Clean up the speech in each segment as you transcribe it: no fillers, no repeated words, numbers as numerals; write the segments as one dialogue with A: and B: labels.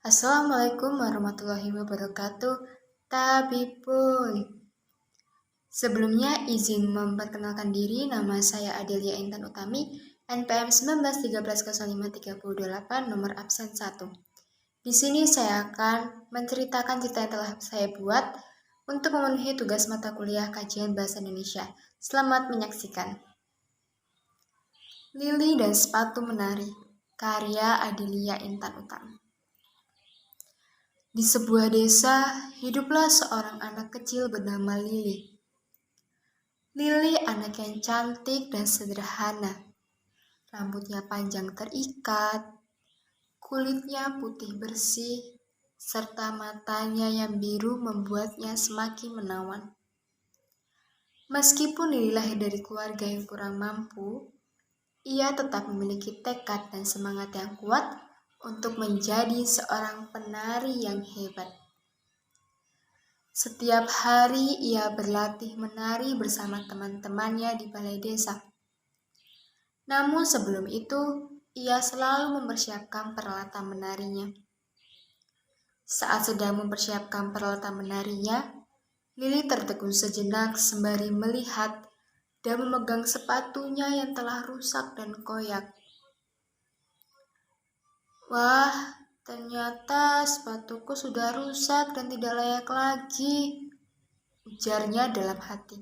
A: Assalamualaikum warahmatullahi wabarakatuh. Tabipun. Sebelumnya izin memperkenalkan diri, nama saya Adelia Intan Utami, NPM 19130538, nomor absen 1. Di sini saya akan menceritakan cerita yang telah saya buat untuk memenuhi tugas mata kuliah kajian bahasa Indonesia. Selamat menyaksikan. Lili dan sepatu menari, karya Adelia Intan Utami. Di sebuah desa, hiduplah seorang anak kecil bernama Lili. Lili anak yang cantik dan sederhana. Rambutnya panjang terikat, kulitnya putih bersih, serta matanya yang biru membuatnya semakin menawan. Meskipun Lili lahir dari keluarga yang kurang mampu, ia tetap memiliki tekad dan semangat yang kuat untuk menjadi seorang penari yang hebat. Setiap hari ia berlatih menari bersama teman-temannya di balai desa. Namun sebelum itu, ia selalu mempersiapkan peralatan menarinya. Saat sedang mempersiapkan peralatan menarinya, Lili tertegun sejenak sembari melihat dan memegang sepatunya yang telah rusak dan koyak. Wah, ternyata sepatuku sudah rusak dan tidak layak lagi, ujarnya dalam hati.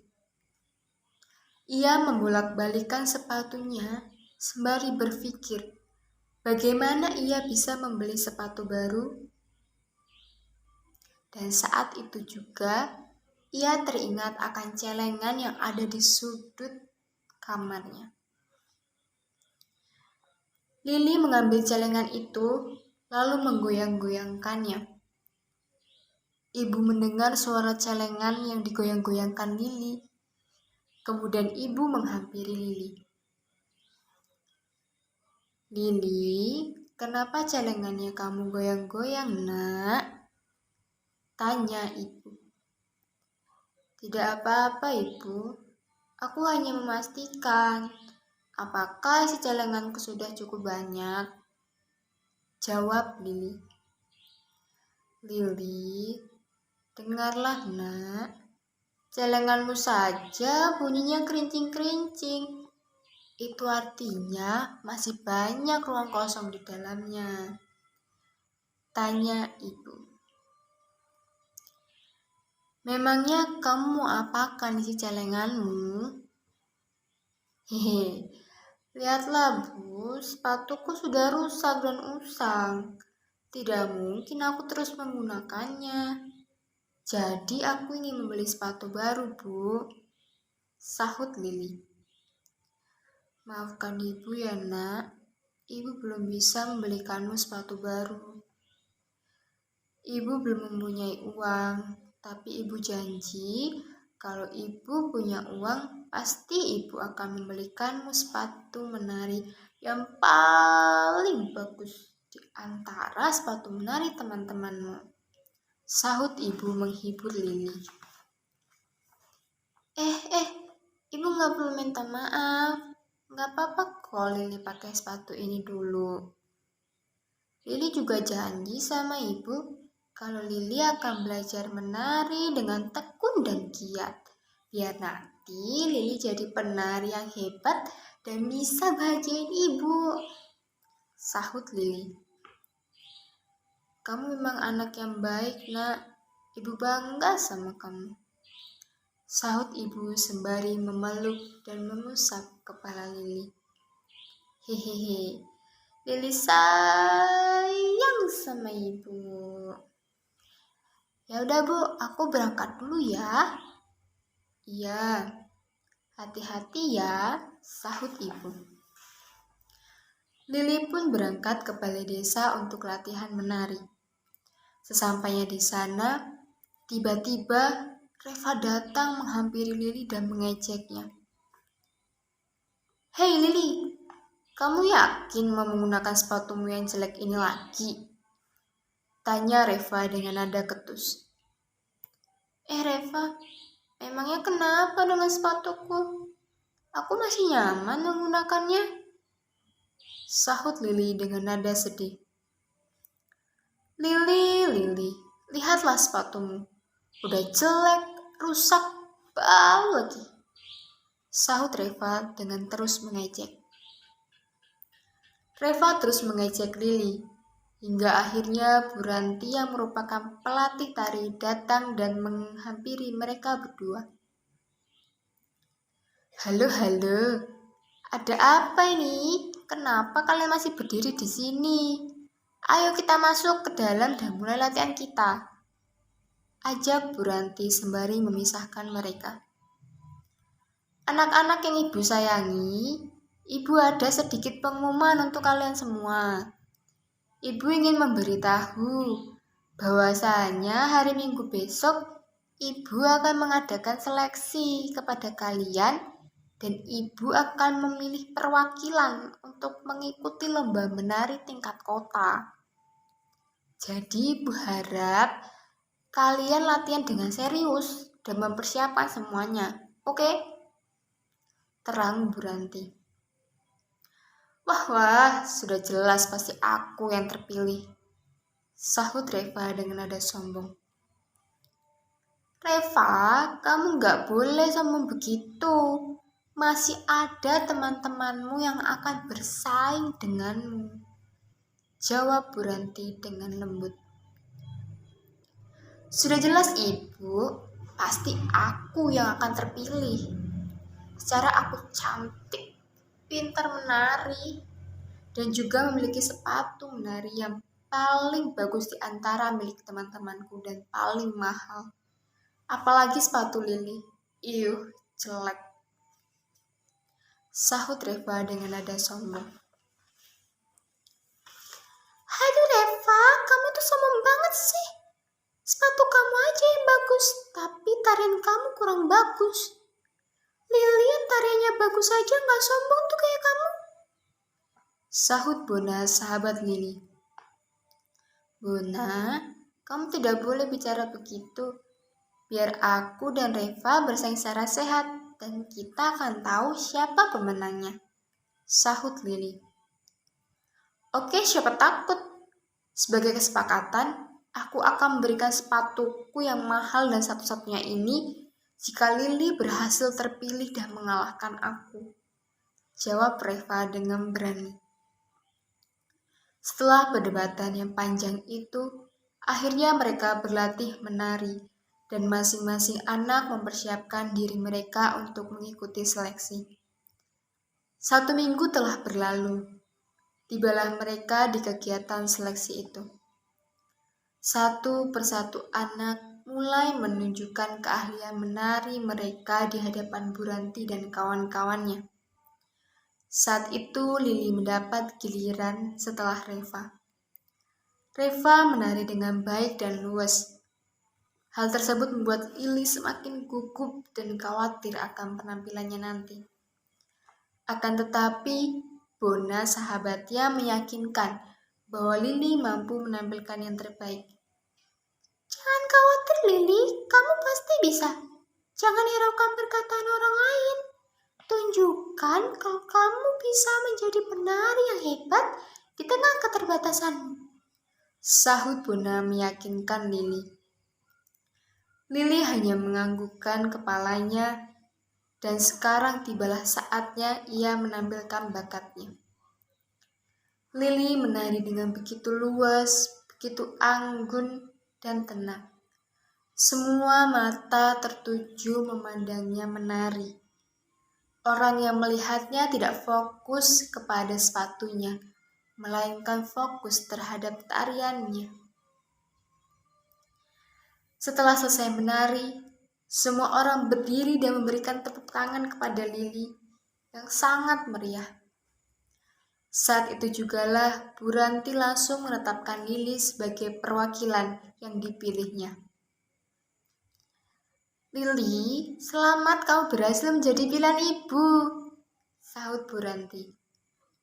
A: Ia membolak-balikan sepatunya sembari berpikir, bagaimana ia bisa membeli sepatu baru? Dan saat itu juga, ia teringat akan celengan yang ada di sudut kamarnya. Lili mengambil celengan itu, lalu menggoyang-goyangkannya. Ibu mendengar suara celengan yang digoyang-goyangkan Lili. Kemudian ibu menghampiri Lili. Lili, kenapa celengannya kamu goyang-goyang, nak? Tanya ibu. Tidak apa-apa, ibu. Aku hanya memastikan apakah isi celenganku sudah cukup banyak. Jawab Lili. Lili, dengarlah, nak. Celenganmu saja bunyinya kerincing-kerincing. Itu artinya masih banyak ruang kosong di dalamnya. Tanya ibu. Memangnya kamu apakan isi celenganmu? Hehe, lihatlah bu, sepatuku sudah rusak dan usang. Tidak mungkin aku terus menggunakannya. Jadi aku ingin membeli sepatu baru, bu. Sahut Lili. Maafkan ibu ya, nak. Ibu belum bisa membelikanmu sepatu baru. Ibu belum mempunyai uang, tapi ibu janji kalau ibu punya uang, pasti ibu akan membelikanmu sepatu menari yang paling bagus di antara sepatu menari teman-temanmu. Sahut ibu menghibur Lili. Ibu gak perlu minta maaf. Gak apa-apa kok Lili pakai sepatu ini dulu. Lili juga janji sama ibu kalau Lili akan belajar menari dengan tekun dan giat. Biar nanti Lili jadi penari yang hebat dan bisa bahagiain ibu. Sahut Lili. Kamu memang anak yang baik, nak. Ibu bangga sama kamu. Sahut ibu sembari memeluk dan mengusap kepala Lili. Hehehe, Lili sayang sama ibu. Ya udah bu, aku berangkat dulu ya. Iya, hati-hati ya, sahut ibu. Lili pun berangkat ke balai desa untuk latihan menari. Sesampainya di sana, tiba-tiba Reva datang menghampiri Lili dan mengejeknya. Hei Lili, kamu yakin mau menggunakan sepatumu yang jelek ini lagi? Tanya Reva dengan nada ketus. Reva, emangnya kenapa dengan sepatuku? Aku masih nyaman menggunakannya. Sahut Lili dengan nada sedih. Lili, lihatlah sepatumu. Udah jelek, rusak, bau lagi. Sahut Reva dengan terus mengejek. Reva terus mengejek Lili, hingga akhirnya Bu Ranti yang merupakan pelatih tari datang dan menghampiri mereka berdua. Halo, ada apa ini? Kenapa kalian masih berdiri di sini? Ayo kita masuk ke dalam dan mulai latihan kita. Ajak Bu Ranti sembari memisahkan mereka. Anak-anak yang ibu sayangi, ibu ada sedikit pengumuman untuk kalian semua. Ibu ingin memberitahu bahwasanya hari Minggu besok ibu akan mengadakan seleksi kepada kalian dan ibu akan memilih perwakilan untuk mengikuti lomba menari tingkat kota. Jadi ibu harap kalian latihan dengan serius dan mempersiapkan semuanya, oke? Terang Bu Ranti. Wah, sudah jelas pasti aku yang terpilih. Sahut Reva dengan nada sombong. Reva, kamu gak boleh sombong begitu. Masih ada teman-temanmu yang akan bersaing denganmu. Jawab Bu Ranti dengan lembut. Sudah jelas ibu, pasti aku yang akan terpilih. Secara aku cantik, pintar menari, dan juga memiliki sepatu menari yang paling bagus di antara milik teman-temanku dan paling mahal. Apalagi sepatu Lili. Jelek. Sahut Reva dengan nada sombong. Aduh Reva, kamu tuh sombong banget sih. Sepatu kamu aja yang bagus, tapi tarian kamu kurang bagus. Lili yang tariannya bagus aja gak sombong tuh kayak kamu. Sahut Bona, sahabat Lili. Bona, kamu tidak boleh bicara begitu. Biar aku dan Reva bersaing secara sehat dan kita akan tahu siapa pemenangnya. Sahut Lili. Oke, siapa takut? Sebagai kesepakatan, aku akan memberikan sepatuku yang mahal dan satu-satunya ini jika Lili berhasil terpilih dan mengalahkan aku. Jawab Reva dengan berani. Setelah perdebatan yang panjang itu, akhirnya mereka berlatih menari dan masing-masing anak mempersiapkan diri mereka untuk mengikuti seleksi. 1 minggu telah berlalu. Tibalah mereka di kegiatan seleksi itu. Satu persatu anak mulai menunjukkan keahlian menari mereka di hadapan Bu Ranti dan kawan-kawannya. Saat itu Lili mendapat giliran setelah Reva. Reva menari dengan baik dan luas. Hal tersebut membuat Lili semakin gugup dan khawatir akan penampilannya nanti. Akan tetapi, Bona sahabatnya meyakinkan bahwa Lili mampu menampilkan yang terbaik. Jangan khawatir Lili, kamu pasti bisa. Jangan hiraukan perkataan orang lain. Tunjukkan kalau kamu bisa menjadi penari yang hebat di tengah keterbatasanmu. Sahut Bona meyakinkan Lili. Lili hanya menganggukkan kepalanya dan sekarang tibalah saatnya ia menampilkan bakatnya. Lili menari dengan begitu luas, begitu anggun dan tenang. Semua mata tertuju memandangnya menari. Orang yang melihatnya tidak fokus kepada sepatunya, melainkan fokus terhadap tariannya. Setelah selesai menari, semua orang berdiri dan memberikan tepuk tangan kepada Lili yang sangat meriah. Saat itu jugalah Bu Ranti langsung menetapkan Lili sebagai perwakilan yang dipilihnya. Lili, selamat kamu berhasil menjadi pilihan ibu, sahut Bu Ranti.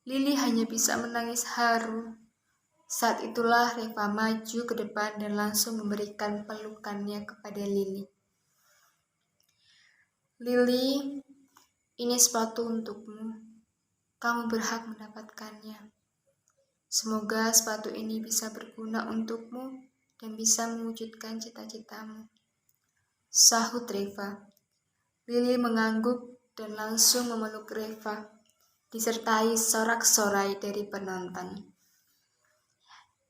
A: Lili hanya bisa menangis haru. Saat itulah Reva maju ke depan dan langsung memberikan pelukannya kepada Lili. Lili, ini sepatu untukmu. Kamu berhak mendapatkannya. Semoga sepatu ini bisa berguna untukmu dan bisa mewujudkan cita-citamu. Sahut Reva. Lily mengangguk dan langsung memeluk Reva, disertai sorak-sorai dari penonton.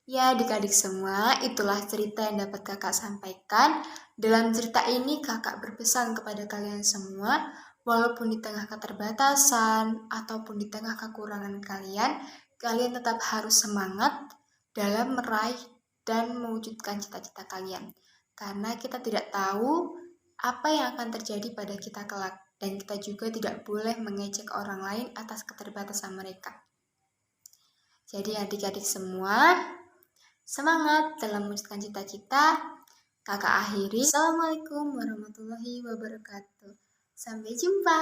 A: Ya, adik-adik semua, itulah cerita yang dapat kakak sampaikan. Dalam cerita ini kakak berpesan kepada kalian semua, walaupun di tengah keterbatasan ataupun di tengah kekurangan kalian, kalian tetap harus semangat dalam meraih dan mewujudkan cita-cita kalian. Karena kita tidak tahu apa yang akan terjadi pada kita kelak, dan kita juga tidak boleh mengejek orang lain atas keterbatasan mereka. Jadi adik-adik semua, semangat dalam mewujudkan cita-cita. Kakak akhiri. Assalamualaikum warahmatullahi wabarakatuh. Sampai jumpa.